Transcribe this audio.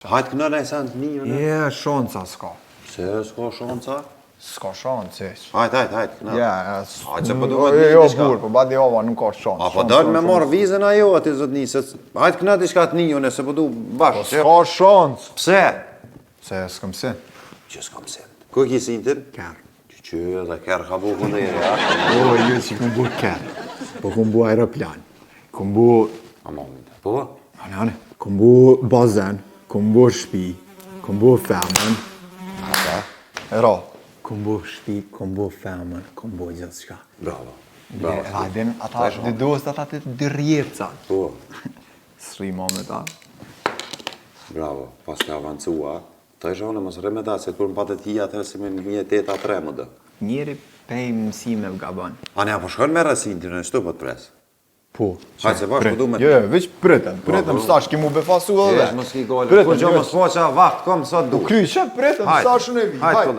Hajtë këna nej sen të një, ne? Je, shanca s'ka. Se s'ka shanca? S'ka shancë, eq. Hajtë, këna. Ja, Hajtë se po duhet një jo, diçka. burë, po badi ova, nuk ka shancë. A po dalë me marrë vizën ajo ati zotni, se hajtë këna diçka të një, nëse po du bashkë. S'ka shancë. Pse? Se s'këm sin. Që s'kam sen. Ku ki sintin? Kërë. Që dhe kërë ka bu këndere, ja? O, ju që këm bu kërë. Po këm bu aeroplan. Këm bu... A ma mëjtë. Po? Ane. Këm bu bazen. Këm bu shpi. Këm bu femën. Ata? E ra. Këm bu shpi, këm bu femën, këm bu gjithë shka. Bravo. Adin, ata, dhe dost ata të dërjeca. Po. Sri ma me ta. Bravo. Pas ka avancua. Ta i shone mos reme ta, se kur më patë ti atër se me një teta tre më dë. Njeri pej mësime vga ban. Ane, apo shkon me rasin të në shtu po të presë. Po. Hajtë se bashkë po du me... Jo, veç pritëm, stash ki mu befasu edhe. Mos ki gole. Kur gjo mos po qa vakt kom sot du. Kry, që pritëm, stashën e vi. Hajtë,